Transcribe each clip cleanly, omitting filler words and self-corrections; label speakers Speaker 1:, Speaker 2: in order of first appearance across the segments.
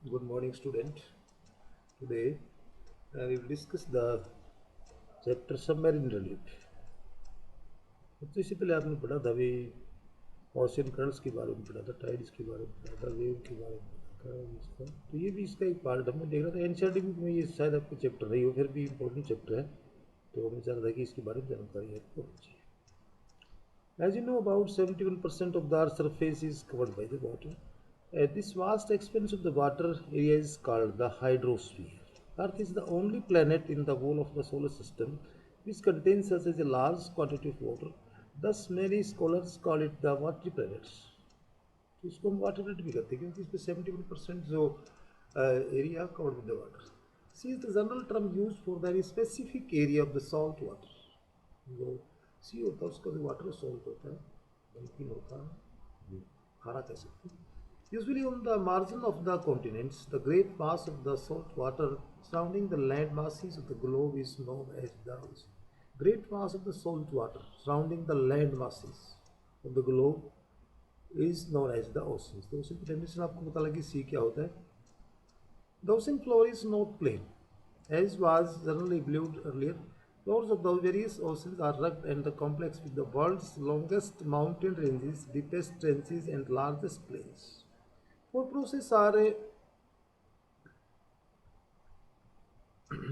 Speaker 1: Good morning, student. Today we will discuss the chapter submarine relief. तो इससे पहले आपने पढ़ा था अभी ओशियन करंट्स के बारे में पढ़ा था, टाइड्स के बारे में पढ़ा था, वेव के बारे में पढ़ा था इसका। तो ये भी इसका एक पार्ट हमने देख रहा था। एनसीईआरटी में ये शायद आपको चैप्टर नहीं हो, फिर भी इम्पोर्टेंट चैप्टर है, तो हमें चाह रहा था कि इसके बारे में जानकारी आपको होनी चाहिए। As you know, about 71% of the Earth's surface is covered by the water. This vast expanse of the water area is called the hydrosphere. Earth is the only planet in the whole of the solar system which contains such a large quantity of water. Thus, many scholars call it the watery planets. तो इसको हम water planet भी कहते हैं क्योंकि इस पर 71% जो area covered with the water. Sea is the general term use for the specific area of the salt water. जो सी होता है उसका जो वाटर सॉल्ट होता है, नमकीन होता है, खारा कह सकते हैं. Usually on the margin of the continents, the great mass of the salt water surrounding the land masses of the globe is known as the ocean. Great mass of the salt water surrounding the land masses of the globe is known as the oceans. तो ocean की definition आपको पता लगी सी क्या होता है. The ocean floor is not plain, as was generally believed earlier. Floors of the various oceans are rugged and complex with the world's longest mountain ranges, deepest trenches, and largest plains. Four processes are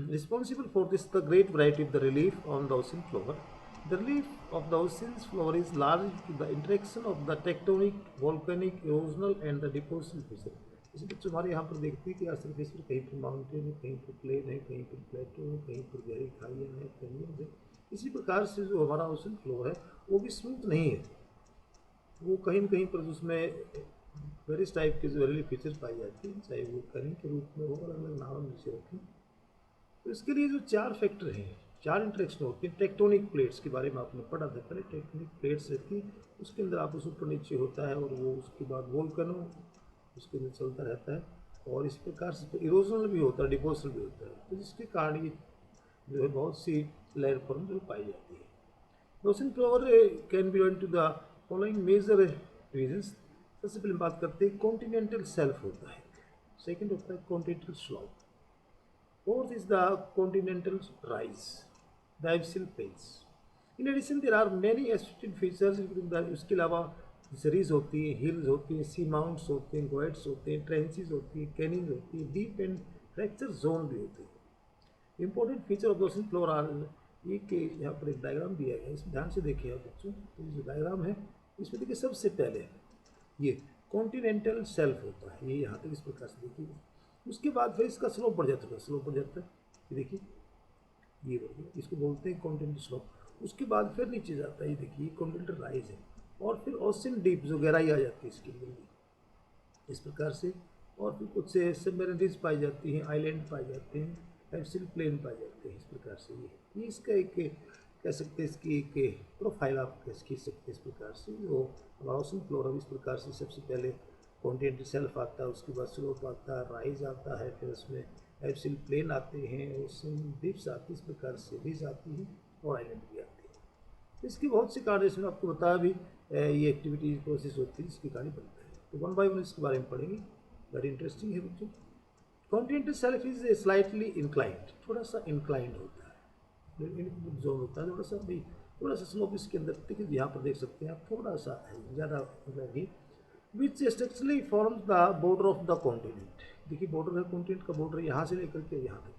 Speaker 1: responsible for this the great variety of the relief on the ocean floor. The relief of the ocean's floor is largely to the interaction of the tectonic, volcanic, erosional and the depositional feature. जैसे बच्चों हमारे यहाँ पर देखते हैं कि आज surface पर कहीं पर माउंटेन है, कहीं पर प्लेन है, कहीं पर प्लेटो है, कहीं पर गहरी खाइयाँ हैं, कैनियन है. इसी प्रकार से जो हमारा ओशन फ्लोर है वो भी स्मूथ नहीं है. वो कहीं न कहीं पर उसमें वेरियस टाइप के जो रिलीफ फीचर्स पाई जाती हैं, चाहे वो कैनियन के रूप में हो, अलग अलग नाम नीचे रखें. तो इसके लिए जो चार फैक्टर हैं, चार इंटरेक्शन होती हैं. टेक्टोनिक प्लेट्स के बारे में आपने पढ़ा था पहले. टेक्टोनिक प्लेट्स रहती है, उसके अंदर आपस ऊपर नीचे होता है और वो उसके बाद वोल्केनो उसके अंदर चलता रहता है. और इस प्रकार से इरोजनल भी होता है, डिपोजल भी होता है, तो जिसके कारण ये जो है बहुत सी लैंड फॉर्म जो पाई जाती है. Ocean floor can be to the following major regions. सबसे पहले बात करते हैं कॉन्टिनेंटल सेल्फ होता है, सेकेंड होता है continental slope, fourth is the continental rise, the abyssal plains. In addition, there are many associated features including the उसके अलावा सीरीज होती है, हिल्स होती हैं, सी माउंट्स होते हैं, गोइड्स होते हैं, ट्रेंचेस होती हैं, कैनिंग होती है, डीप एंड फ्रैक्चर जोन भी होते हैं. Important feature of ocean floor are ये कि यहाँ पर एक डायग्राम दिया गया है, इसमें ध्यान से देखिए आप बच्चों. तो ये जो डायग्राम है इसमें देखिए सबसे पहले ये कॉन्टिनेंटल सेल्फ होता है, ये यहाँ तक इस प्रकार से देखिए. उसके बाद फिर इसका स्लोप बढ़ जाता है, स्लोप बढ़ जाता है, ये देखिए ये बढ़ गया, इसको बोलते हैं कॉन्टिनेंटल स्लोप. उसके बाद फिर नीचे जाता है, ये देखिए कॉन्टिनेंटल राइज है. और फिर ओशन डीप जो गहराई आ जाती है इसके लिए इस प्रकार से. और फिर कुछ से सबमरीन पाई जाती हैं, आइलैंड पाए जाते हैं, एब्सिल प्लेन पाए जाते हैं. इस प्रकार से ये इसका एक कह सकते हैं, इसकी एक प्रोफाइल आप खींच सकते हैं इस प्रकार से. जो हमारा ओशन फ्लोर इस प्रकार से सबसे पहले कॉन्टिनेंटल सेल्फ आता है, उसके बाद स्लोप आता है, राइज आता है, फिर उसमें एब्सिल प्लेन आते हैं, ओशन डिप्स आती है, इस प्रकार से रिज आती है और आइलैंड भी आती है. इसकी बहुत सी कार्य इसमें आपको बताया भी ये एक्टिविटी प्रोसेस होती है जिसकी कार्य बनता है. तो वन बाय वन इसके बारे में पढ़ेंगे. वेरी इंटरेस्टिंग है बच्चों. Continental self is slightly inclined, थोड़ा सा इंक्लाइंड होता है, जोन होता है थोड़ा सा भी, थोड़ा सा स्लोप इसके अंदर देखिए, यहाँ पर देख सकते हैं आप, थोड़ा सा ज़्यादा नहीं, which structurally forms the border of the continent. देखिए बॉर्डर है, कॉन्टिनेंट का बॉर्डर यहाँ से लेकर के यहाँ तक.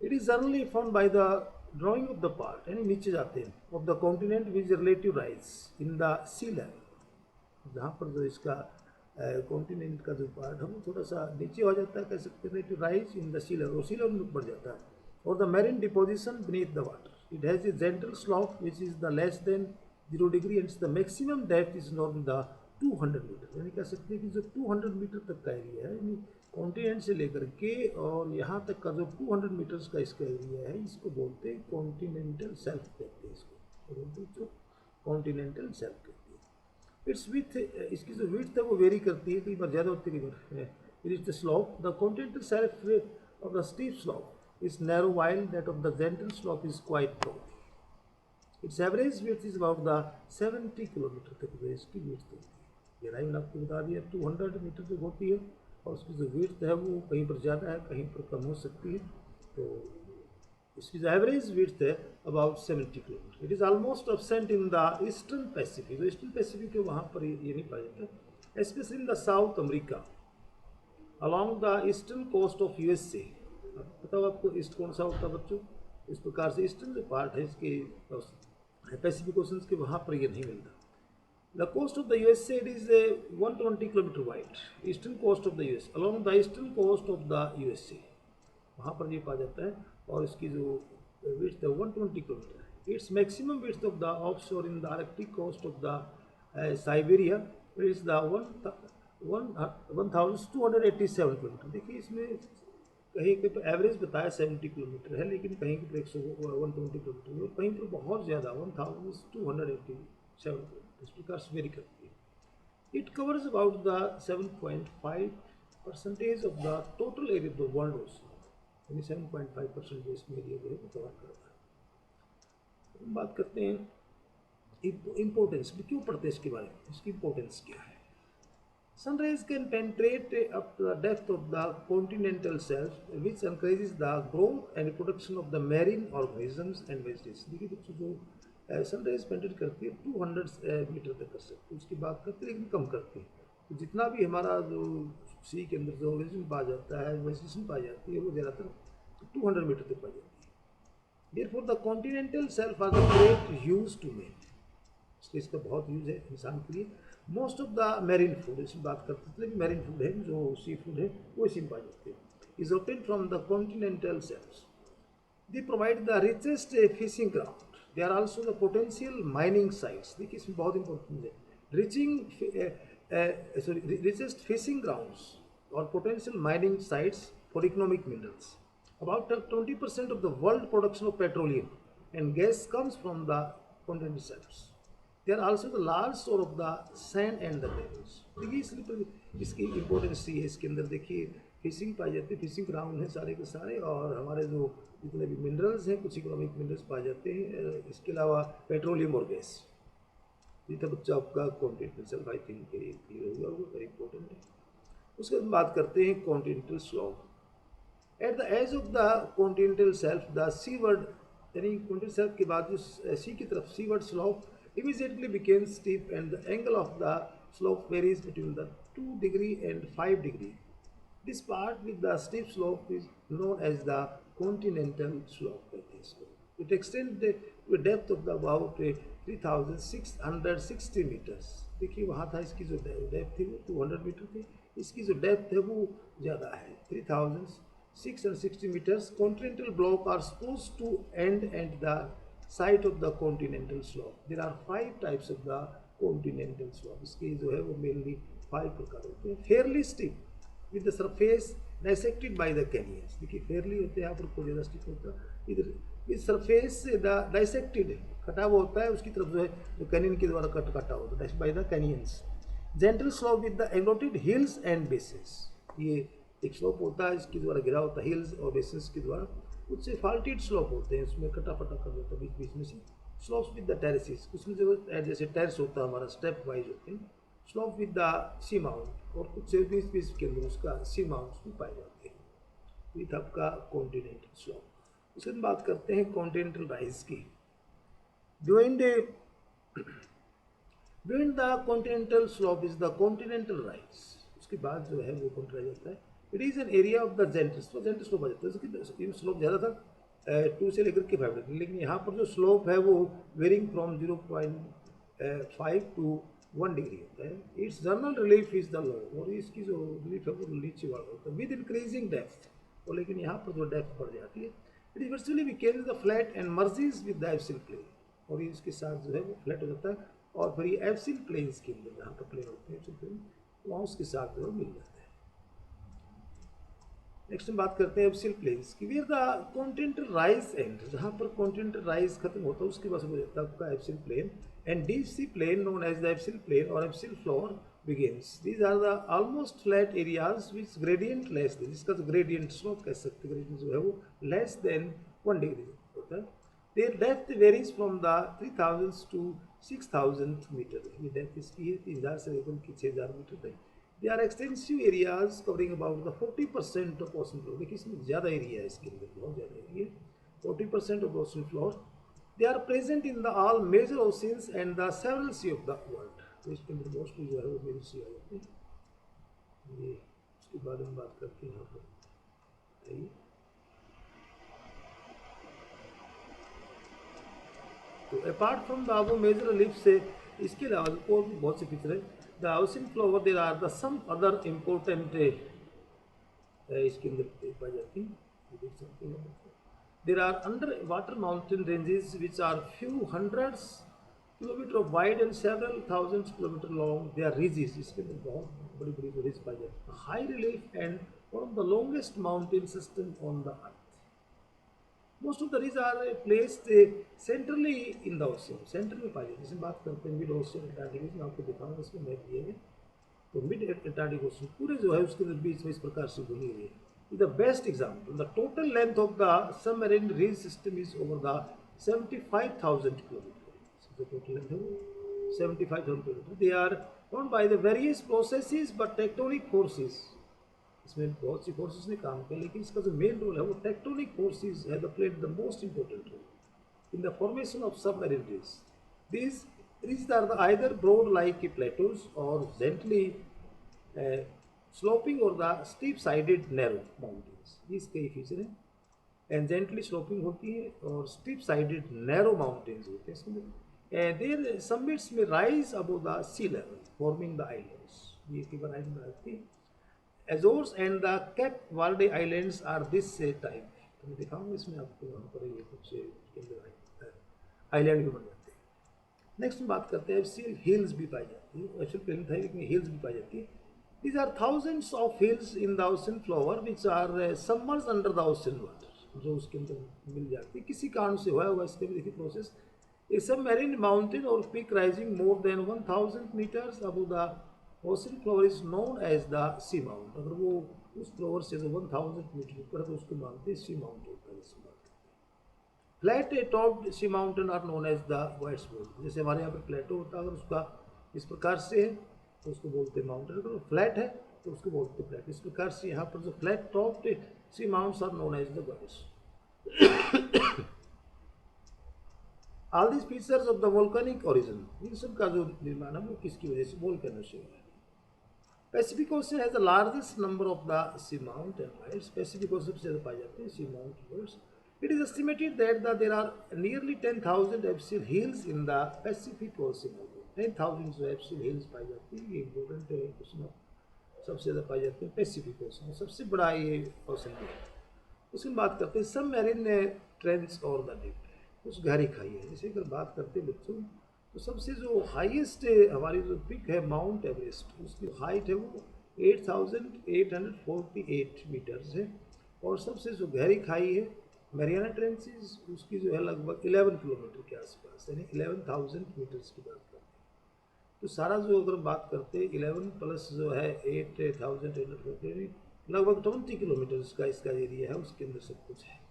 Speaker 1: It is generally found by the drawing of the part, यानी नीचे जाते हैं, of the continent with relative rise in the sea level. जहाँ पर जो इसका कॉन्टिनेंट का जो पार्ट है वो थोड़ा सा नीचे हो जाता है, कह सकते हैं relative rise in the sea level, sea level में बढ़ जाता है. और the marine deposition beneath the water, it has a gentle slope which is the less than 0 degree and the maximum depth is not the 200 metre. यानी कह सकते हैं कि जो 200 मीटर तक का एरिया है, यानी कॉन्टिनेंट से लेकर के और यहाँ तक का जो 200 मीटर्स का इसका एरिया है, इसको बोलते हैं कॉन्टिनेंटल सेल्फ कहते हैं. इसको बोलते हैं जो कॉन्टिनेंटल सेल्फ कहते हैं. इट्स विथ, इसकी जो विड्थ है वो वेरी करती है, कई बार ज़्यादा होती है, कई बार. It is the slope, the continental shelf of the steep slope is narrow while that of the gentle slope is quite broad. Its average width is about the 70 kilometre तक इसकी विड्थ होती है. गहराई मैंने आपको बता दिया 200 मीटर तक होती है, और उसकी जो विड्थ है वो कहीं पर ज़्यादा है, कहीं पर कम हो सकती है। तो इसकी जो एवरेज विड्थ है about 70 kilometre. It is almost absent in the eastern Pacific. जो ईस्टर्न पैसिफिक है वहाँ पर ये नहीं पाया जाता, specially in the South America along the eastern coast of USA. बताओ आपको ईस्ट कौन सा होता है बच्चों? इस प्रकार से ईस्टर्न जो पार्ट है इसके पैसिफिक ओशन के, वहाँ पर ये नहीं मिलता। The coast of the USA it is 120 kilometre wide. Eastern coast of the US, along the eastern coast of the USA, वहाँ पर ये पाया जाता है। और इसकी जो विड्थ है 120 किलोमीटर है। Its maximum width of the offshore in the Arctic coast of the Siberia is the 1287 kilometre. देखिए इसमें कहीं के तो एवरेज बताया 70 किलोमीटर है, लेकिन कहीं के तो 120 किलोमीटर है, कहीं पर बहुत ज़्यादा 1287 किलोमीटर। इस प्रकार से वेरी करती है। It covers about the 7.5% of the total area of the world ocean, यानी 7.5% जो इसमें एरिया जो है वो कवर करता है। हम बात करते हैं इम्पोर्टेंस में, क्यों पढ़ते हैं इसके बारे में, इसकी इम्पोर्टेंस क्या है। Sun rays can penetrate up to the depth of the continental shelf, which encourages the growth and reproduction of the marine organisms and vegetation। देखिए बच्चों, जो सन रेज पेंटेट करती है 200 मीटर तक कर सकती है, उसकी बात करते हैं लेकिन कम करती है। तो जितना भी हमारा जो सी के अंदर जो ऑर्गेनिज्म पाया जाता है, वेजिटेशन पाई जाती है, वो ज़्यादातर 200 मीटर तक पाई जाती है। Therefore the continental shelf has a great use to man। इसलिए इसका बहुत यूज है इंसान के लिए। Most of the marine food, इसमें बात करते थे कि मेरीन फूड है, जो सी फूड है वो इसी में पाए जाते हैं। Is obtain from the continental shelfs. They provide the richest fishing ground. They are also the potential mining sites. देखिए इसमें बहुत इंपॉर्टेंट है, रिचेस्ट फिशिंग ग्राउंड्स और potential mining sites for economic minerals. About 20% of the world production of petroleum and gas comes from the continental shelfs. They are also the large source of the sand and the pebbles। देखिए इसलिए इसकी importance ये है। इसके अंदर देखिए fishing पाई जाती है, फिशिंग ग्राउंड है सारे के सारे, और हमारे जो जितने भी मिनरल्स हैं, कुछ इकोनॉमिक मिनरल्स पाए जाते हैं। इसके अलावा पेट्रोलियम और गैस। ये था बच्चा आपका continental shelf, I think clear होगा, वो वेरी इंपॉर्टेंट है। उसके बाद बात करते हैं continental slope. At the edge of the continental shelf the seaward, यानी कॉन्टिनेंटल शेल्फ के बाद जो सी की तरफ seaward slope immediately became steep, and the angle of the slope varies between the 2 degree and 5 degree। This part with the steep slope is known as the continental slope। It extends to a depth of about 3660 meters। देखिए वहाँ था, इसकी जो depth थी वो 200 metre थी, इसकी जो डेप्थ है वो ज़्यादा है 3660 meters। Continental block are supposed to end at the site of the continental slope। There are 5 types of the continental slope। इसके जो है वो मेनली 5 प्रकार होते हैं। Fairly steep with the surface dissected by the canyons. देखिए fairly होते हैं, यहाँ पर कोई ज़्यादा स्टिप होता है। इधर विद सरफेस डाइसेक्टेड, कटा हुआ होता है, उसकी तरफ जो है जो कैनियन के द्वारा काटा होता है bye the canyons. Gentle slope with the allotted hills and bases. ये एक स्लोप होता है, इसके द्वारा घिरा होता है हिल्स और बेसेस के द्वारा। कुछ फाल्टेड स्लोप होते हैं, उसमें कटा फटा कर देता है बीच बीच में से। स्लोप्स विद द टेरेसिस, उसमें जो जैसे टेरेस होता है हमारा, स्टेप वाइज होते हैं। Slope with the seamount, और कुछ बीच बीच के अंदर उसका सी माउंट्स भी पाए जाते हैं। विथ आपका कॉन्टिनेंटल स्लोप। उसके बाद बात करते हैं कॉन्टिनेंटल राइज की। Beyond the continental slope is the continental rise. उसके बाद जो है वो कौन रह जाता है, it is an area of the gentle slope. Gentle slope आ जाता है, इसकी स्लोप ज़्यादा था 2 से लेकर के 5 तक, लेकिन यहाँ पर जो स्लोप है वो वेरिंग फ्रॉम 0.5 to 1 डिग्री होता है। It's journal relief is the low, और इसकी जो रिलीफ है वो नीचे वाला होता है विद इंक्रीजिंग डेप्थ। और लेकिन यहाँ पर जो डेप्थ बढ़ जाती है, it is virtually becomes the flat and merges with the abyssal plain. और इसके साथ जो है वो फ्लैट हो जाता है, और फिर ये एब्सिल प्लेन्स के अंदर जहाँ पर प्लेन होते हैं एब्सिल प्लेन, वहाँ उसके साथ जो है मिल जाता है। नेक्स्ट हम बात करते हैं एब्सिल प्लेन्स की। Where the continental rise end, जहाँ पर कॉन्टिनेंटल राइज खत्म होता है उसके बाद हो जाता है आपका abyssal plain. And deep sea plain known as the abyssal plain और abyssal floor begins। These are the almost flat areas which gradient less than, जिसका ग्रेडियंट स्लोप कह सकते हैं, ग्रेडियंट जो है वो less than 1 डिग्री होता है। Their depth varies from the 3000 to 6000 metre है, ये डेप्थ इसकी है 3000 से लेकर की 6000 मीटर तक। They are extensive areas covering about the 40% of ocean floor. देखिए इसमें ज़्यादा एरिया है, इसके अंदर बहुत ज़्यादा area, 40% of ocean floor. They are present in the all major oceans and the several sea of the world. तो इसके अंदर मोस्टली जो है वो मेजर सी आ जाती है। ये उसके बारे में बात करते हैं यहाँ पर। आइए, तो apart from the above major relief से इसके अलावा और भी बहुत से फीचर है। The ocean floor there are the some other important इसके अंदर पाई जाती है, देख सकते हैं। There are under water mountain ranges which are few hundreds kilometre wide and several thousands kilometre long. They are ridges, इसके अंदर बहुत बड़ी बड़ी रिज पाई जाती है। High relief and one of the longest mountain system on the earth. Most of the ridge are placed centrally in the ocean, centre में पाई जाती है। जैसे बात करते हैं मिड ओशन अटलांटिक ओशन, आपको दिखाऊंगा इसमें मैप दिए हैं। तो मिड अटलांटिक ओशन पूरे जो है उसके अंदर बीच में इस प्रकार से बनी हुई है। The best example, the total length of the submarine ridge system is over the 75,000 kilometre. जो टोटल लेंथ है वो 75,000 kilometre. They are formed by the various processes but tectonic forces. इसमें बहुत सी फोर्सेस ने काम किया, लेकिन इसका जो मेन रोल है वो tectonic forces have played the most important role in the formation of submarine ridge. These ridges are the either broad like plateaus or gently sloping or the steep sided narrow mountains. these कई feature हैं। And gently sloping होती है और steep sided narrow mountains होते हैं इसमें। Their summits में rise above the sea level forming the islands. ये की बनाई आती है। Azores and the Cape Verde islands are this type. तो मैं दिखाऊंगा इसमें आपको, वहाँ पर ये कुछ आइलैंड भी बन जाते हैं। नेक्स्ट में बात करते हैं एब्सियल हिल्स भी पाई जाती है। एब्सियल प्लेन था लेकिन हिल्स भी पाई जाती है। These are thousands of hills in the ocean floor which are submerged under the ocean water, जो उसके अंदर मिल जाती है। किसी कारण से हुआ होगा इसके भी देखिए प्रोसेस। ए सबमरीन माउंटेन और peak rising more than 1000 metres above the ocean floor is known as the seamount. अगर वो उस फ्लोर से जो 1000 मीटर ऊपर है तो उसको मानते हैं सी माउंट होता है। जिससे बात करते हैं flat topped sea mountain are known as the वाइट्स बोल। जैसे हमारे यहाँ पर प्लेटो होता है, अगर उसका इस प्रकार से है तो उसको बोलते हैं माउंटेन। अगर फ्लैट है तो उसको बोलते हैं फ्लैट। इस प्रकार से यहाँ पर जो flat topped seamounts are known as the guyots. All this features of the volcanic origin, इन सब का जो निर्माण है वो किसकी वजह से, वोल्केनो से हुआ है। Pacific Ocean has the largest number of the seamount and guyots. Pacific Ocean सबसे ज़्यादा पाए जाते हैं seamount guyots. It is estimated that there are nearly 10,000 abyssal hills in the Pacific Ocean. 10,000 जो एब्सियल hills पाई जाती है। ये important question सबसे ज़्यादा पाई जाती है पैसिफिक ओशन, सबसे बड़ा ये ओशन है। उसकी बात करते हैं सबमरीन ट्रेंच और द डीप, कुछ गहरी खाई है। जैसे अगर बात करते हैं बच्चों, तो सबसे जो हाईएस्ट हमारी जो पिक है माउंट एवरेस्ट, उसकी हाइट है वो 8,848 मीटर्स है। और सबसे जो गहरी खाई है मैरियाना ट्रेंचेस, उसकी जो है लगभग 11 किलोमीटर के आसपास, यानी 11,000 मीटर्स की बात करते हैं। तो सारा जो अगर बात करते हैं 11 प्लस जो है 8,848, लगभग 20 किलोमीटर्स का इसका एरिया है, उसके अंदर सब कुछ है।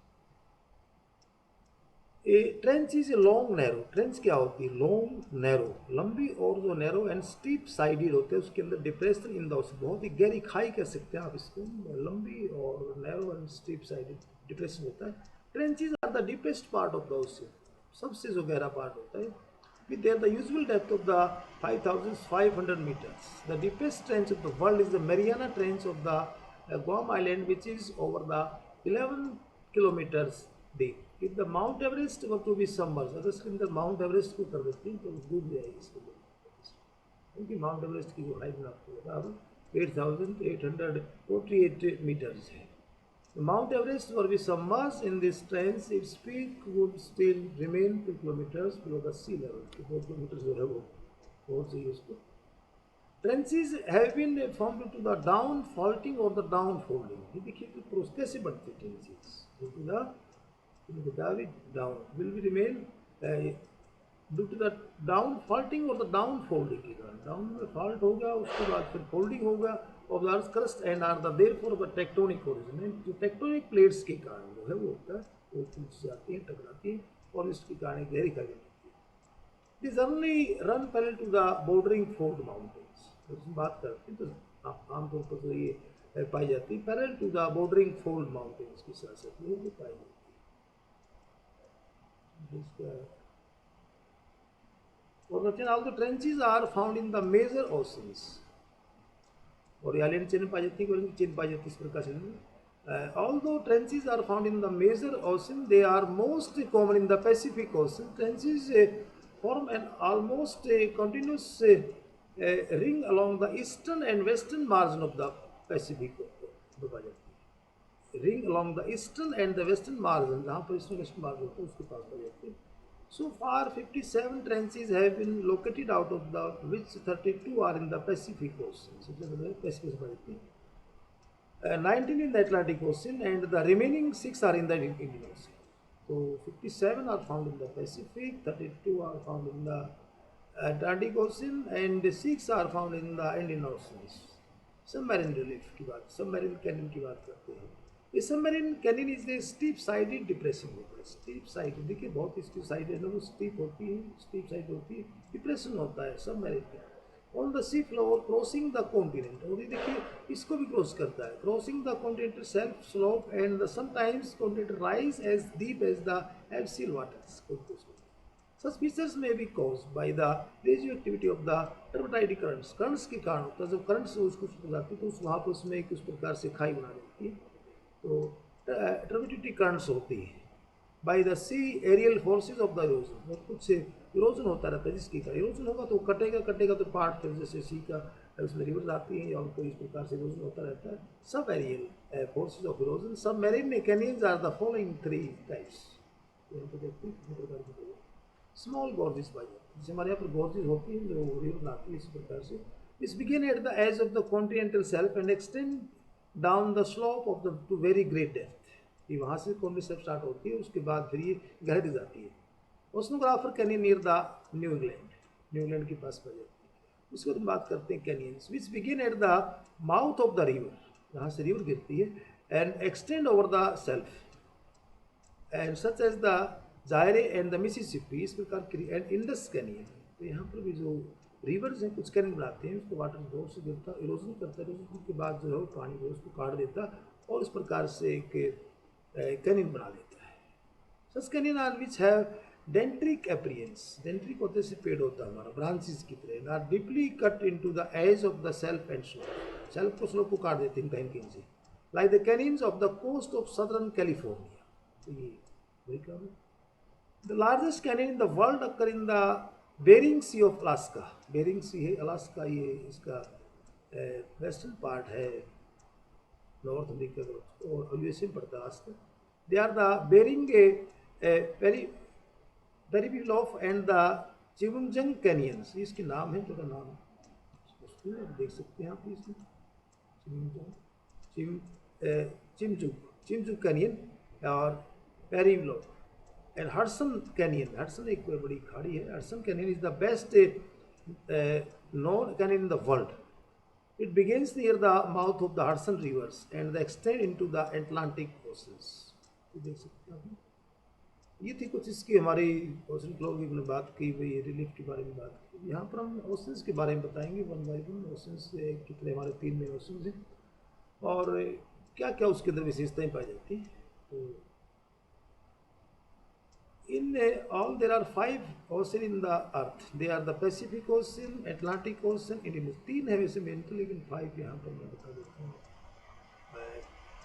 Speaker 1: A trench is a long narrow. Trench क्या होती है, लॉन्ग नैरो, लंबी और जो नैरो एंड स्टीप साइडेड होते हैं, उसके अंदर डिप्रेशन इन द ओशन, बहुत ही गहरी खाई कह सकते हैं आप इसको, लंबी और narrow and steep sided depression होता है। Trenches are the deepest part of the ocean, सबसे जो गहरा पार्ट होता है। with there the usual depth of the 5,500 meters. The deepest trench of the world is the Mariana Trench of the Guam Island, which is over the 11 kilometers deep. If the Mount Everest were to be submerged, अगर इसके अंदर mount Everest को कर देते हैं तो डूब जाएगी इसके अंदर, क्योंकि माउंट एवरेस्ट की जो हाइट में आपको बता दूँ 8,848 मीटर्स है। Mount Everest were be submerged in this trench, its peak would still remain 2 kilometers below the sea level. 4 kilometers जो है वो बहुत सही है उसको। Trenches have been formed to the down faulting or the down folding. ये देखिए कि प्रोसेस कैसे बनते हैं trenches, due to the down will be remain due to the down faulting और the down folding के कारण, डाउन में फॉल्ट होगा उसके बाद फिर फोल्डिंग होगा of the earth's crust and are the therefore the tectonic origin। जो टेक्टोनिक प्लेट्स के कारण जो है वो होता है, वो टूट जाती है, टकराती है और इसके कारण गहरी खाई बनती है। It is only run parallel to the bordering fold mountains. तो इसमें बात करते हैं तो आमतौर पर तो ये पाई जाती है parallel to the bordering fold mountains की सियासत में भी पाई जाती है. और all the trenches are found in the major oceans. और आइलैंड चेन पाई जाती है चेन पाई जाती है इस प्रकार से. Although trenches are found in the major ocean, they are most common in the Pacific Ocean. Trenches form an almost continuous ring along the eastern and western margin of the Pacific Ocean. Ring along the eastern and the western margin, जहाँ पर eastern western margin होता है उसके पास पाई जाती है. So far, 57 trenches have been located, out of the which 32 are in the Pacific Ocean. So, Pacific Ocean. 19 in the Atlantic Ocean, and the remaining 6 are in the Indian Ocean. So 57 are found in the Pacific, 32 are found in the Atlantic Ocean, and 6 are found in the Indian Ocean. Submarine relief की बात, submarine canyon की बात करते हैं. ये submarine canyon is a steep sided depression होता है. steep sided, देखिए बहुत steep sided है, वो steep होती है, steep side होती है, depression होता है submarine का. On the sea floor, crossing the continent. और ये देखिए इसको भी क्रॉस करता है. Crossing the continental shelf slope, and sometimes continent rise as deep as the abyssal waters. Such features may be caused by the radioactivity of the turbidity currents. Currents के कारण होता है, जब currents उसको जाती है तो वहाँ पर उसमें एक उस प्रकार से खाई बना देती है. तो turbidity currents होती है. By the sea aerial forces of the erosion. और कुछ इरोजन होता रहता है, जिसकी का इरोजन होगा तो कटेगा तो पार्ट फिर जैसे सी का उसमें रिवर्स आती है और कोई इस प्रकार से इरोजन होता रहता है. Subaerial forces of erosion. Submarine canyons are the following 3 types. Small gorges पाई जाती है, जैसे हमारे यहाँ पर गॉर्जेस होती हैं जो रिवर आती है इस प्रकार से. This begin at the edge of the continental shelf and extend down the slope of the to very great depth. ये वहाँ से कॉन्टिनेंटल शेल्फ स्टार्ट होती है, उसके बाद फिर ये गहरी जाती है. Oceanographer canyon near the New England के पास पाई जाती है. उसके बाद हम बात करते हैं canyons which begin at the mouth of the river, जहाँ से रिवर गिरती है, and extend over the shelf, and such as the Zaire and the Mississippi. इस प्रकार की एंड इंडस कैनियन. तो यहाँ पर भी जो रिवर्स हैं कुछ कैनियन बनाते हैं, उसको वाटर जोर से गिरता इरोजन करता है, इरोजन के बाद जो है वो पानी जो है उसको काट देता और इस प्रकार से एक कैनियन बना देता है. Such canyon are which have dendritic appearance. Dendritic होते से पेड़ होता है हमारा, ब्रांचेस की तरह. Are deeply cut into the edge of the shelf and slope. Shelf को स्लोप को काट देते हैं कहीं कहीं से. Like the canyons of the coast of southern California. तो ये वही काम है. The largest canyon in the world occur in the Bering Sea of Alaska. Bearing सी है अलास्का, ये इसका वेस्टर्न पार्ट है नॉर्थ अमेरिका और यूएसए में पड़ता है Alaska. They are the Bering Pribilof and the Zhemchug canyons. इसके नाम है, जो का नाम देख सकते हैं आप इसमें. चिमजुक कैनियन और पेरीविलोफ एंड हडसन कैनियन. हडसन एक बड़ी खाड़ी है. Hudson canyon is the best known canyon in the world. It begins near the mouth of the Hudson reverse and the extend into the Atlantic oceans. देख सकते हैं आप. ये थी कुछ इसकी हमारी ओशन फ्लोर की हमने बात की, वही रिलीफ के बारे में बात की. यहाँ पर हम ओशंस के बारे में बताएंगे वन बाई वन. ओशंस कितने हमारे 3 में ओशंस हैं और क्या क्या उसके अंदर विशेषताएं पाई जाती हैं. तो in all there are 5 ocean in the earth. They are the Pacific Ocean, Atlantic Ocean, Indian. 3 है वैसे मेन तो, लेकिन 5 यहाँ पर मैं बता देता हूँ.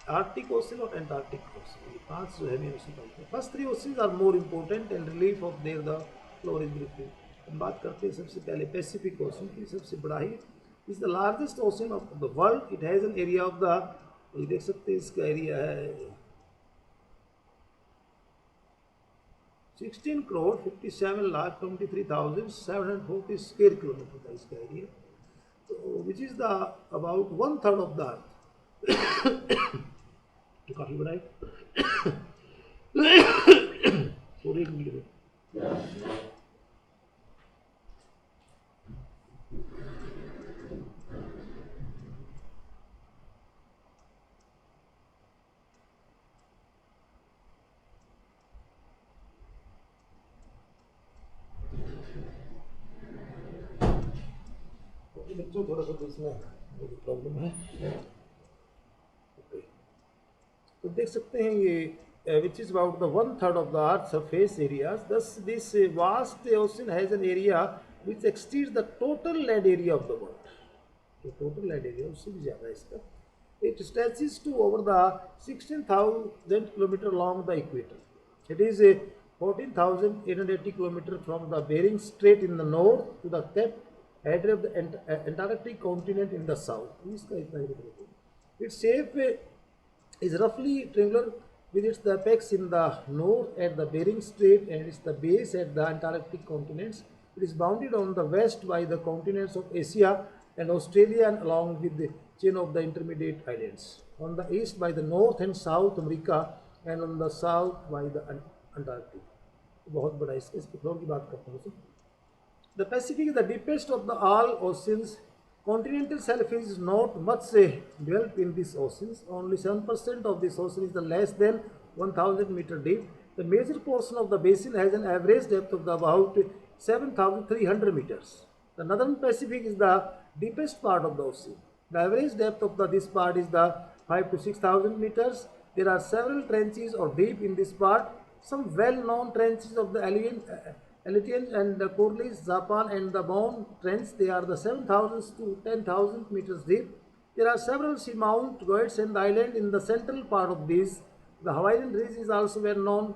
Speaker 1: आर्टिक ओशन और एंटार्क्टिक ओशन, ये 5 जो है मेरे ओशन पाई जाते हैं. First 3 oceans are more important and relief of their the floor is briefly. हम बात करते हैं सबसे पहले पैसिफिक ओशन की. सबसे बड़ा he is the largest ocean of the world. It has an area of the, ये देख सकते हैं इसका एरिया है 16,57,23,740 स्क्वायर किलोमीटर का इसका एरिया. तो which is the about 1/3 of the अर्थ. तो काफ़ी बड़ा है. और 1 मिनट बच्चों थोड़ा सा इसमें प्रॉब्लम है। तो देख सकते हैं ये which is about the 1/3 of the earth surface areas. Thus this vast ocean has an area which exceeds the total land area of the world. तो टोटल लैंड एरिया उससे भी ज़्यादा है इसका। It stretches to over the 16,000 kilometre along the equator. It is a 14,880 kilometer from the Bering Strait in the north to the Cape Adria of the Antarctic continent in the south. इसका इतना ही मतलब है। Its shape is roughly triangular with its the apex in the north at the Bering Strait and its the base at the Antarctic continents. It is bounded on the west by the continents of Asia and Australia and along with the chain of the intermediate islands. On the east by the North and South America and on the south by the Antarctic. बहुत बड़ा इसके floor की बात करते हैं। The Pacific is the deepest of the all oceans. Continental shelf is not much developed in these oceans. Only 7% of this ocean is the less than 1,000 meter deep. The major portion of the basin has an average depth of about 7,300 meters. The Northern Pacific is the deepest part of the ocean. The average depth of this part is the 5 to 6,000 meters. There are several trenches or deep in this part. Some well-known trenches of the Aleutians and the Kurils, Japan and the Bone Trench. They are the 7,000 to 10,000 meters deep. There are several seamount goets and island in the central part of these. The Hawaiian Ridge is also well known.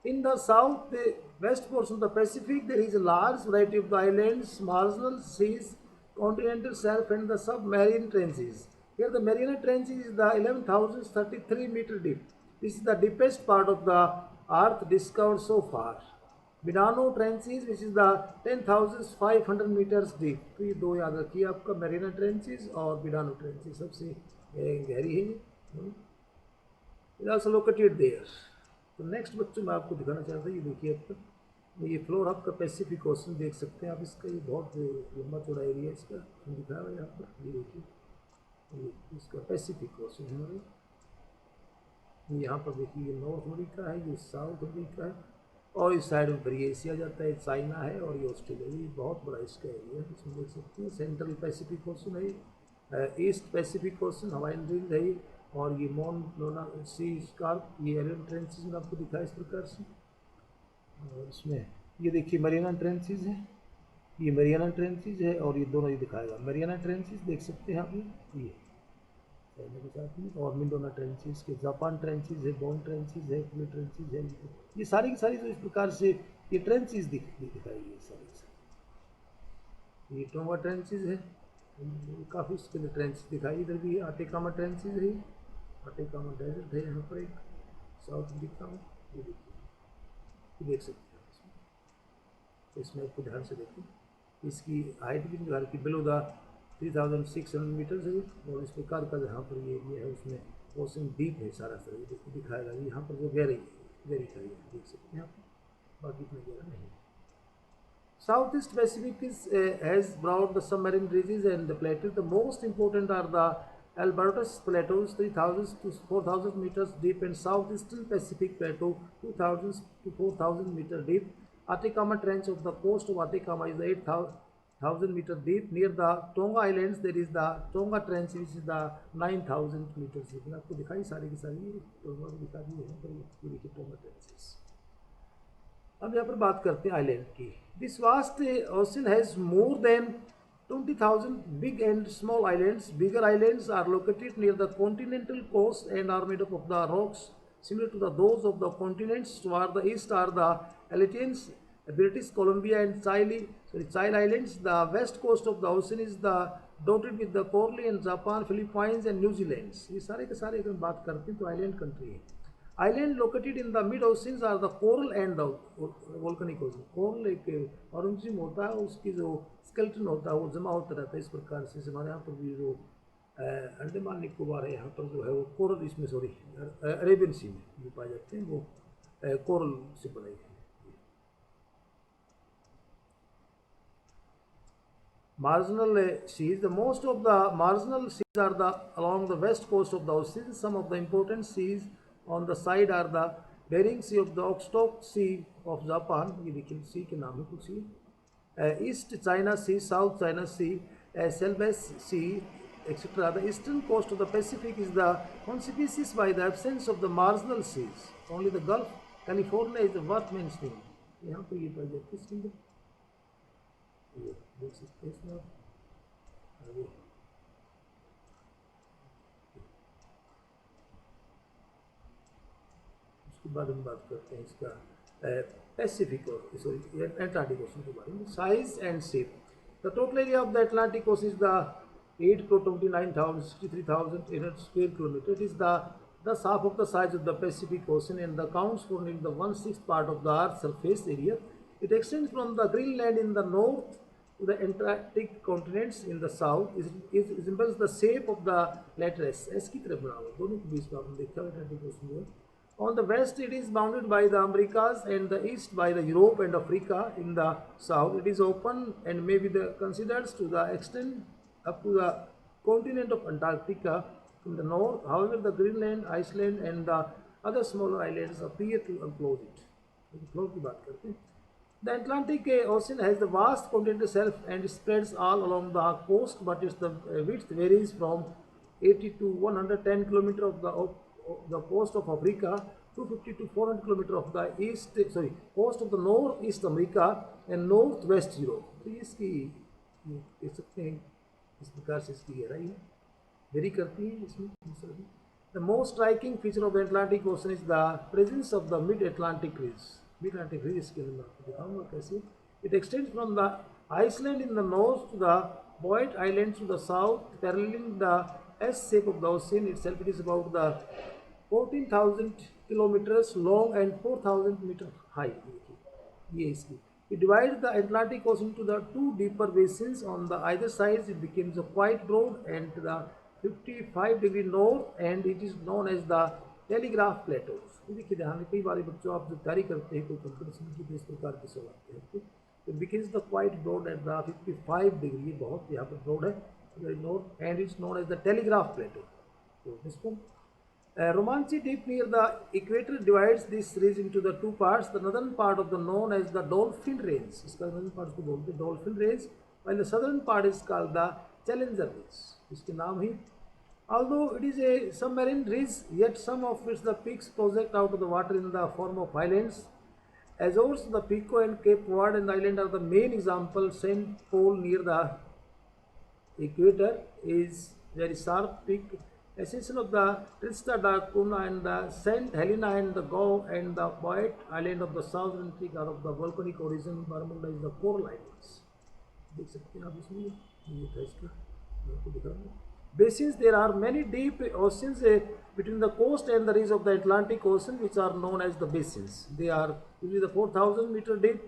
Speaker 1: In the south west portion of the Pacific, there is a large variety of the islands, marginal seas, continental shelf and the submarine trenches. Here the Mariana Trench is the 11,033 meter deep. This is the deepest part of the earth discovered so far. Bidano Trenches, which is the 10,500 meters deep. तो ये दो याद रखिए आपका, Mariana Trenches और Bidano Trenches सबसे गहरी है ये। It is also located there. तो नेक्स्ट बच्चों मैं आपको दिखाना चाहता हूँ, ये देखिए आपका ये फ्लोर आपका पैसिफिक ओशन देख सकते हैं आप इसका। ये बहुत लंबा चौड़ा एरिया इसका दिखाया हुआ है यहाँ पर। ये देखिए ये इसका पैसिफिक ओशन है हमारे। यहाँ पर देखिए ये नॉर्थ अमेरिका है, ये साउथ अमेरिका है और इस साइड में फिर एशिया जाता है, चाइना है और ये ऑस्ट्रेलिया। ये बहुत बड़ा इसका एरिया है, इसमें देख सकते हैं। सेंट्रल पैसिफिक ओशन है, east Pacific ocean, Hawaiian ridge है और ये मॉन लोना सी स्कार्प, ये एलियन ट्रेंचेस में आपको दिखा इस प्रकार से। और इसमें ये देखिए मरियाना ट्रेंचेस है, ये मरियाना ट्रेंचेस है और ये दोनों ये दिखाएगा। मरियाना ट्रेंचेस देख सकते हैं आप ये के साथ में, और मिंडोना ट्रेंचेस के, जापान ट्रेंचेस है, बॉन ट्रेंचेस है, क्ले ट्रेंचेस है। ये सारी की सारी जो इस प्रकार से ये ट्रेंचेस दिखाई है सारी। ये टोंगा ट्रेंचेस है, काफ़ी इसके लिए ट्रेंचेस दिखाई। इधर भी आटेकामा ट्रेंचेस है, आटेकामा डेजर्ट है यहाँ पर एक साउथ अफ्रीका में। ये देखिए ये देख सकते हैं इसमें आपको ध्यान से देखें। इसकी हाइट भी निकाल की बिलो द 3,600 मीटर्स है और इस प्रकार का जहाँ पर ये एरिया है उसमें ओशन डीप है सारा दिखाएगा। यहाँ पर जो गहरी है देख सकते हैं आप, बाकी इतना गहरा नहीं है। South East Pacific has brought the submarine ridges and the plateaus. The most important are the Albertus Plateaus, 3,000 to 4,000 meters deep, and Southeastern Pacific Plateau, 2,000 to 4,000 meters deep. Atacama Trench of the coast of Atacama is 8,000 meters deep. Near the Tonga Islands, there is the Tonga Trench, which is the 9,000 meters deep. मैंने आपको दिखाई सारी की सारी टोंगा दिखा दी है पर ये देखिए टोंगा ट्रेंचेस। अब यहाँ पर बात करते हैं आइलैंड की। This vast ocean has more than 20,000 big and small islands. Bigger islands are located near the continental coast and are made up of the rocks similar to those of the continents. Toward the east are the Aleutians, British Columbia and Chile Islands. The west coast of the ocean is dotted with the Coral and Japan, Philippines and New Zealand. ये सारे के सारे अगर बात करते हैं तो island country है। Island located in the mid oceans are the coral and the volcanic ocean. Coral एक ऑर्गेनिज्म होता है, उसकी जो स्केलेटन होता है वो जमा होता रहता है इस प्रकार से। हमारे यहाँ पर भी जो अंडमान निकोबार है यहाँ पर जो है वो कोरल, इसमें सॉरी अरेबियन सी में जो पाए जाते हैं वो कोरल से बनाई है। Marginal seas. The most of the marginal seas are along the west coast of the ocean. Some of the important seas on the side are the Bering Sea of the Okhotsk Sea of Japan. ये देखिए सी के नाम है कुछ सी। East China Sea, South China Sea, Celebes Sea, etc. The eastern coast of the Pacific is the conspicuous by the absence of the marginal seas. Only the Gulf, California is worth mentioning. यहाँ पे ये पाई जाती है string, ये देख सकते हैं इसमें आप आगे। उसके बाद हम बात करते हैं इसका पैसिफिक और सॉरी एटलांटिक ओशन के बारे में। Size and shape, the total area of the Atlantic ocean is the 8,29,63,800 square kilometer. It is thus half of the size of the Pacific Ocean and accounts for nearly the 1/6 part of the Earth's surface area. It extends from the Greenland in the north to the Antarctic continents in the south. It resembles the shape of the latter S की तरह बना हुआ, दोनों के बीच में आपने देखा Atlantic ocean में। On the west, it is bounded by the Americas and the east by the Europe and Africa. In the south, it is open and may be considered to the extent up to the continent of Antarctica. In the north, however, the Greenland, Iceland, and the other smaller islands appear to enclose it. The Atlantic Ocean has the vast continental shelf and spreads all along the coast, but its width varies from 80 to 110 km of the coast of Africa, 250 to 400 km of the coast of the northeast America and northwest Europe. तो इसकी कह सकते हैं इस प्रकार से इसकी गहराई है, वेरी करती है इसमें। The most striking feature of the Atlantic Ocean is the presence of the mid-Atlantic ridge. Mid-Atlantic ridge इसके अंदर मैं आपको दिखाऊंगा कैसे। It extends from the Iceland in the north to the Boyd Islands to the south, paralleling the S shape of the ocean itself. It is about the 14,000 kilometers long and 4,000 meters high. ये इसकी It divides the Atlantic Ocean into the two deeper basins. On the either sides, it becomes quite broad and to the 55-degree north, and it is known as the Telegraph Plateaus. देखिए ध्यान कई बार बच्चों आप जब तैयारी करते हैं कोई कंपटीशन की तो इस प्रकार के सवाल आते हैं। तो begins the quite broad at the 55 degree, बहुत यहाँ पर broad है north, and it's known as the Telegraph Plateau. So this one. Romanchi Deep near the equator divides this ridge into the two parts. The northern part of the known as the Dolphin Range. इसका northern part को बोलते हैं Dolphin Range, while the southern part is called the Challenger Range. इसके नाम ही. Although it is a submarine ridge, yet some of its the peaks project out of the water in the form of islands. Azores, the Pico and Cape Verde and Island are the main example. Saint Paul near the equator is very sharp peak. Ascension of the Trista da Cunha and the Saint Helena and the Gough and the Boyd Island of the southern peak are of the volcanic origin. Bermuda is the coral islands. देख सकते हैं आप इसमें ये था इसका मैं आपको दिखा दूँ. Basins, there are many deep oceans between the coast and the ridge of the Atlantic Ocean, which are known as the basins. They are usually the 4,000 meter deep.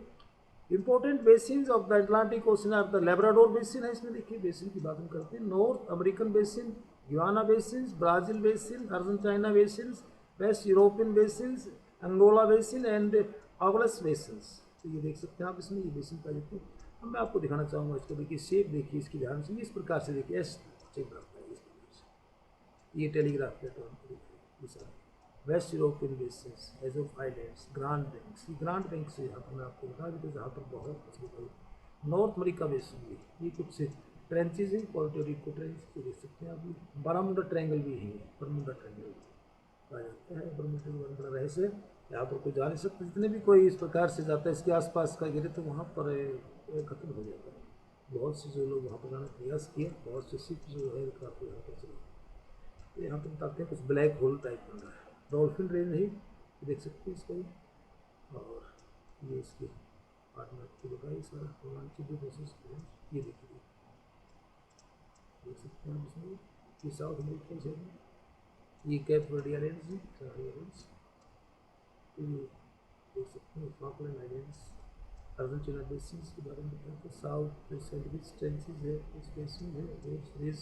Speaker 1: Important basins of the Atlantic Ocean are the Labrador Basin है, इसमें देखिए basin की बात हम करते हैं. North American basin, Guiana basins, Brazil basin, Argentina basins, West European basins, Angola basin and Agulhas basins. तो ये देख सकते हैं आप इसमें ये बेसिन पाई जाती है. अब मैं आपको दिखाना चाहूँगा इसको. देखिए शेप देखिए इसकी ध्यान से, इस प्रकार से देखिए एस शेप रखता है इस प्रकार से. ये टेलीग्राफ प्लेटो हमको वेस्ट यूरोपियन बेसिस, एजोफ आइलैंड्स, ग्रांड बैंक्स. ये ग्रांड बैंक से यहाँ पर मैं आपको बता दूँ जहाँ पर बहुत मछली. नॉर्थ अमेरिका बेसिन भी ये कुछ ट्रेंचेज हैं, पोर्टोरिको ट्रेंच को देख सकते हैं आप. बरामुडा ट्रायंगल भी है, बरमुडा ट्रायंगल कहा जाता है. बरमुडा बहुत बड़ा रहस्य है, यहाँ पर कोई जा नहीं सकता. जितने भी कोई इस प्रकार से जाता है इसके आसपास का गिरे तो वहाँ पर खत्म हो जाता है. बहुत से जो लोग वहाँ पर जाने का प्रयास किए, बहुत से शिप जो है काफ़ी यहाँ पर चले. तो यहाँ पर बताते हैं कुछ ब्लैक होल टाइप बन रहा है. डॉल्फिन रेंज है, देख सकते हैं इसको. और ये इसके पार्ट में आपको बताइए सारा रोमांचिक प्रोसेस. ये देखिए देख सकते हैं इसमें. ये साउथ अमेरिका से है, ये कैप वर्डे आइलैंड्स हैं, सारे आइलैंड्स. ये देख सकते हैं फॉकलैंड आइलैंड्स, अर्जेंटीना बेसिन के बारे में बताया था. साउथ सैंडविच ट्रेंचेज है, इस बेसिन है, रिज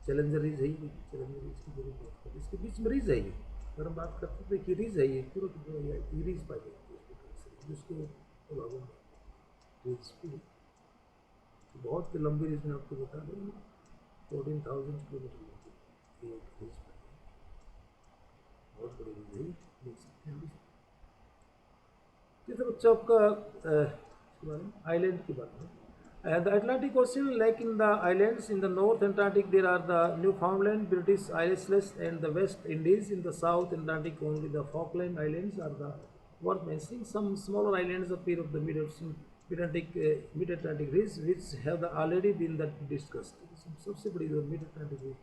Speaker 1: चैलेंजर रिज है. ये चैलेंजर रिज की जरूरत बात करते हैं, इसके बीच में रिज है. ये अगर हम बात करते हैं तो कि रिज है, ये पूरा रिज पाई जाती है इस प्रकार से, जिसको भागों में रिज पूरी बहुत लंबी रिज में आपको बता दें 14,000 किलोमीटर एक रिज पाई, बहुत बड़ी रिज है. देख सकते हैं. जैसे बच्चा आपका आइलैंड की बात है And the Atlantic Ocean, like in the islands in the North Atlantic, there are the Newfoundland, British Isles, and the West Indies. In the South Atlantic, only the Falkland Islands are the worth mentioning. Some smaller islands appear of the Mid-Atlantic ridge, which have already been discussed. सबसे बड़ी जो Mid-Atlantic ridge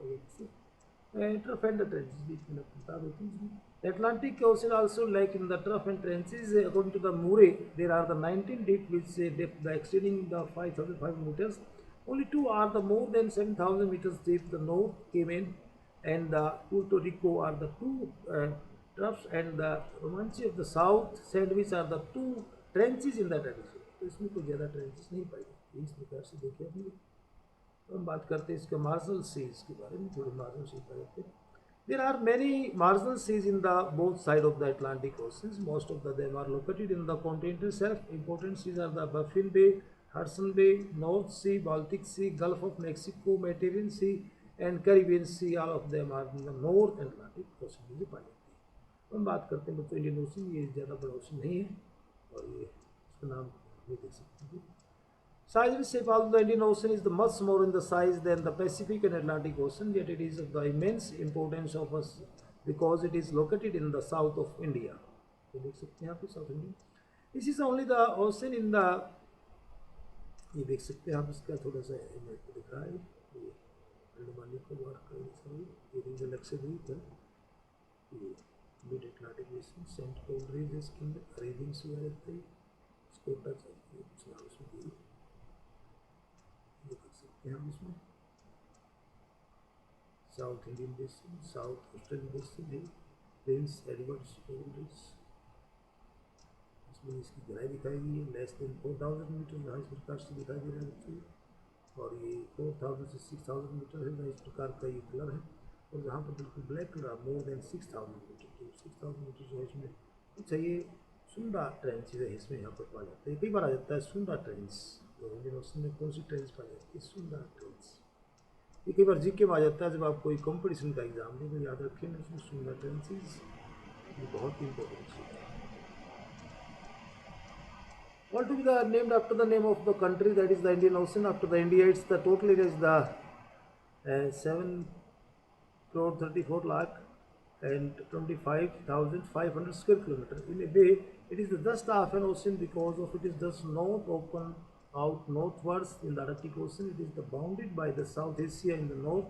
Speaker 1: trough and the trenches between the बता देते हैं. The Atlantic Ocean also, like in the trough and trenches, according to the Murray, there are the 19 deep which depth exceeding the 5,500 meters. Only two are the more than 7,000 meters deep. The North Cayman and the Puerto Rico are the two troughs, and the Romanche of the South Sandwich are the two trenches in that area. तो इसमें कोई ज़्यादा trenches नहीं पाई जाती इस प्रकार से देखिए अपनी. तो हम बात करते हैं इसके मार्जिनल सीज के बारे में. थोड़ी मार्जिनल सीज पाए जाते हैं. There are many marginal seas in the both sides of the Atlantic Oceans. Most of them are located in the continental shelf. Important seas are the Baffin Bay, Hudson Bay, North Sea, Baltic Sea, Gulf of Mexico, Mediterranean Sea, and Caribbean Sea. All of them are in the North Atlantic Ocean में पाई जाती है. हम बात करते हैं बच्चों Indian ocean. ये ज़्यादा बड़ा ओशन नहीं है और ये इसका नाम नहीं दे सकते हैं. Size and shape, although the Indian Ocean is the much more in the size than the Pacific and Atlantic Ocean, yet it is of the immense importance of us because it is located in the south of India. तो देख सकते हैं आप south India. This is only the ocean in the, ये देख सकते हैं आप इसका थोड़ा सा इमेज दिख रहा है. ये अंडमान निकोबार का ये रीजन लक्षद्वीप है. ये mid Atlantic basin, Saint Paul ridge इसके अंदर अरेबियन सी आ जाता है. इसको टच उसमें हम इसमें south Indian basin, south Australian basin है, प्रिंस एडवर्ड्स रीज. इसमें इसकी गहराई दिखाई गई है लेस देन 4,000 मीटर, जहाँ इस प्रकार से दिखाई दे रहा है बच्चों. और ये 4,000 से 6,000 मीटर है, जहाँ इस प्रकार का ये कलर है. और जहाँ पर बिल्कुल black colour more than 6,000 metre. तो 6,000 मीटर जो है इसमें अच्छा ये सुंडा ट्रेंच है, इसमें यहाँ पर पाया जाता है. कई बार आ जाता है सुंडा ट्रेंच. तो इंडियन ओशन में कौन सी ट्रेंच पाई जाती है? सुंडा ट्रेंच. ये कई बार जीके में आ जाता है जब आप कोई कंपटीशन का एग्जाम दें. तो याद रखें इसमें सुंडा ट्रेंचेस ये बहुत ही इंपॉर्टेंट है. All to be the named after the name of the country, that is the Indian Ocean. After the India, it's the total area is the 7 crore 34 lakh and 25,500 square kilometer. In a way, it is just half an ocean because of it is just not open out northwards in the Arctic Ocean. It is bounded by the South Asia in the north,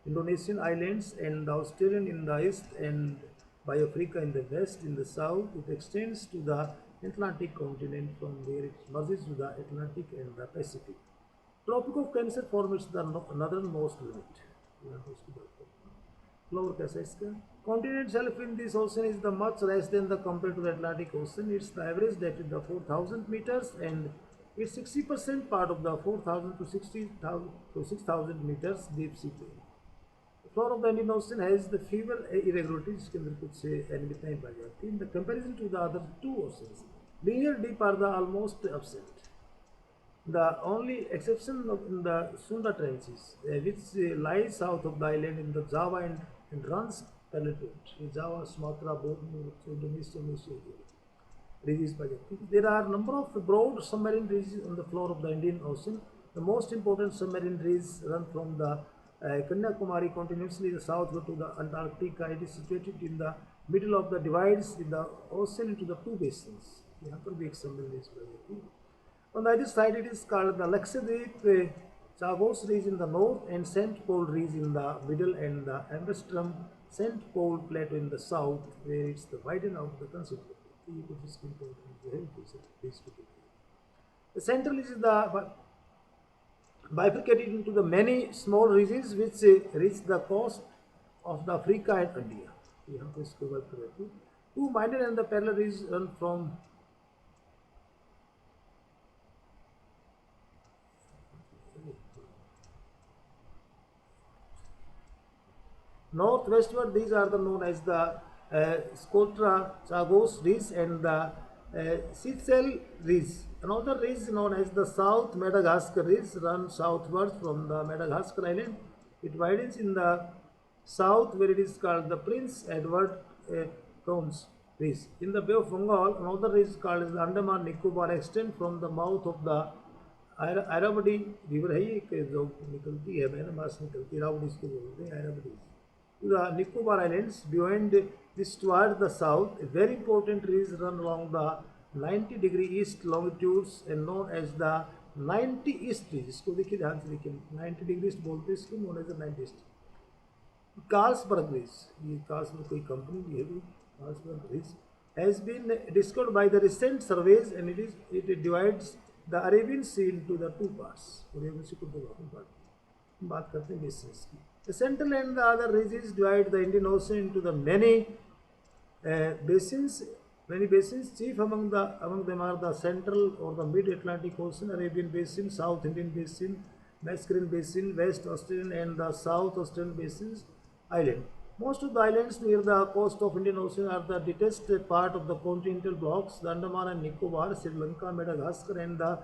Speaker 1: Indonesian islands, and the Australian in the east, and by Africa in the west. In the south, it extends to the Atlantic continent, from where it merges to the Atlantic and the Pacific. Tropic of Cancer forms the northernmost limit. Floor कैसा इसका? Continent shelf in this ocean is the much less than the compared to the Atlantic Ocean. Its the average depth is the 4,000 meters, and it's 60% part of the 4,000 to 60,000 to 6,000 meters deep sea plane. The floor of the Indian Ocean has the fewer irregularities, जिसके अंदर कुछ अनियमितताएं पाई जाती हैं. In the comparison to the other two oceans, linear deep are the almost absent. The only exception in the Sunda Trenches, which lies south of the island in the Java and runs parallel to it. Java, Sumatra, Borneo, Indonesia, Malaysia. Ridges by the. There are a number of broad submarine ridges on the floor of the Indian Ocean. The most important submarine ridges run from the Kanyakumari continuously southward to the Antarctica. It is situated in the middle of the divides in the ocean into the two basins. यहाँ पर भी एक submarine ridge पाई जाती है. On the other side, it is called the Lakshadweep Chagos ridge in the north, and St. Paul ridge in the middle, and the Ambestrom St. Paul plateau in the south, where it's the widen out the considerably. The central is the bifurcated into the many small ridges which reach the coast of the Africa and India. यहाँ पे इसको work करते हैं. Two minor and the parallel ridges run from northwestward. These are the known as the Scotra Chagos ridge and the Seychelles ridge. Another ridge known as the South Madagascar ridge runs southwards from the Madagascar island. It widens in the south, where it is called the Prince Edward Crowns ridge. In the Bay of Bengal, another ridge called the Andaman Nicobar extends from the mouth of the Irrawaddy river है, ये एक जो निकलती है Myanmar से निकलती है, इरावती इसको बोलते हैं, आयरावती। The Nicobar Islands beyond this toward the south, a very important ridge run along the 90-degree east longitudes and known as the 90 east ridge। इसको देखिए ध्यान से देखिए, 90 डिग्री ईस्ट बोलते हैं इसको, known as the 90 east। Carlsberg ridge, ये Carlsberg कोई कंपनी भी है, Carlsberg ridge has been discovered by the recent surveys and it divides the Arabian Sea into the two parts। Arabian Sea को दो भागों में बांटते हैं। बात करते हैं बेसिन्स की। The central and the other ridges divide the Indian Ocean into the many basins. Many basins. Chief among them are the central or the mid-Atlantic Ocean, Arabian Basin, South Indian Basin, Mascarenes Basin, West Australian and the South Australian Basins island. Most of the islands near the coast of Indian Ocean are the detached part of the continental blocks. The Andaman and Nicobar, Sri Lanka, Madagascar and the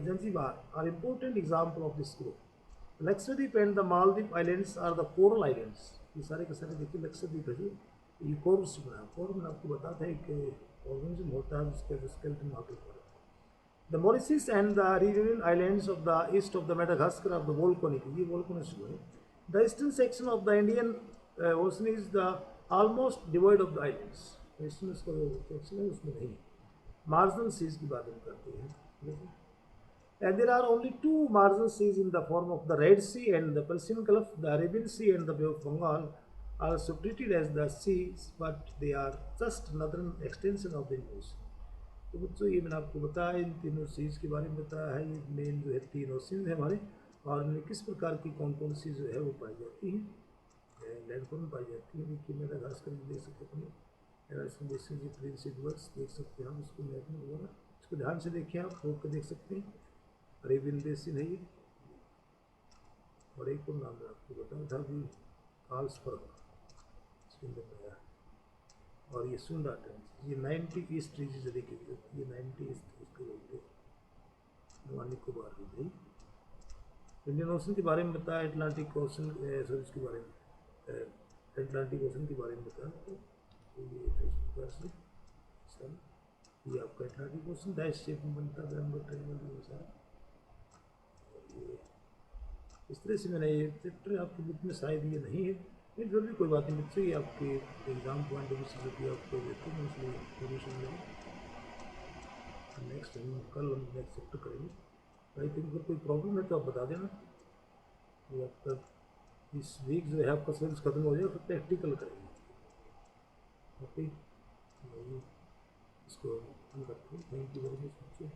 Speaker 1: Zanzibar are important example of this group। Lakshadweep and the Maldives islands are the coral islands. ये सारे के सारे देखिए लक्षद्वीप है, ये coral से बना है। कोरल में आपको बताता है कि ऑर्गेनिज्म होता है उसके स्केलेटन वहाँ पे होता है। The Mauritius and the reunion islands of the east of the Madagascar of the volcanic, ये वोल्केनिक है। The eastern section of the Indian ocean is the almost divide of the islands. Eastern इसका जो section है उसमें नहीं है। Marginal seize की बात हम करते हैं। And there are only two marginal seas in the form of the Red Sea and the Persian Gulf. The Arabian Sea and the Bay of Bengal are also treated as the seas, but they are just northern extension of the ocean। तो बच्चों ये मैंने आपको बताया, इन तीनों seize के बारे में बताया है। ये मेन जो है तीन ओशन है हमारे, और इनमें किस प्रकार की कौन कौन सी जो है वो पाई जाती हैं, लैंड पर पाई जाती है। देखिए मेडागास्कर में देख सकते हैं, देख सकते हैं हम इसको मैप में वगैरह, इसको ध्यान से देखिए आप, रोक कर देख सकते हैं। अरेबियन बेसिन है ये, और एक और नाम मैं आपको बताया था कि कार्ल्सबर्ग, इसके अंदर आया। और ये सुंडा ट्रेंच, ये 90 ईस्ट रीज देखिए, ये 90 ईस्ट इसको बोलते हैं, निकोबार भी भाई। इंडियन ओशन के बारे में बताया, अटलांटिक ओशन सर्विस के बारे में, अटलांटिक ओशन के बारे में बताया। तो ये इस प्रकार से सर, ये आपका अटलांटिक ओशन डैश शेप में बनता है, नंबर ट्रेन सारा। इस तरह से मैंने ये चैप्टर आपके बुक में शायद ये नहीं है, लेकिन फिर भी कोई बात नहीं बच्चों, ये आपके एग्जाम पॉइंट ऑफ व्यू से जो आपको देते हैं इसलिए परमिशन लेंगे। नेक्स्ट हम कल हम नेक्स्ट चैप्टर करेंगे। आई थिंक अगर कोई प्रॉब्लम है तो आप बता देना। ये आपका इस वीक जो है आपका सिलेबस खत्म हो जाएगा, फिर प्रैक्टिकल करेंगे। ओके, इसको हम करते हैं। थैंक यू वेरी मच बच्चों।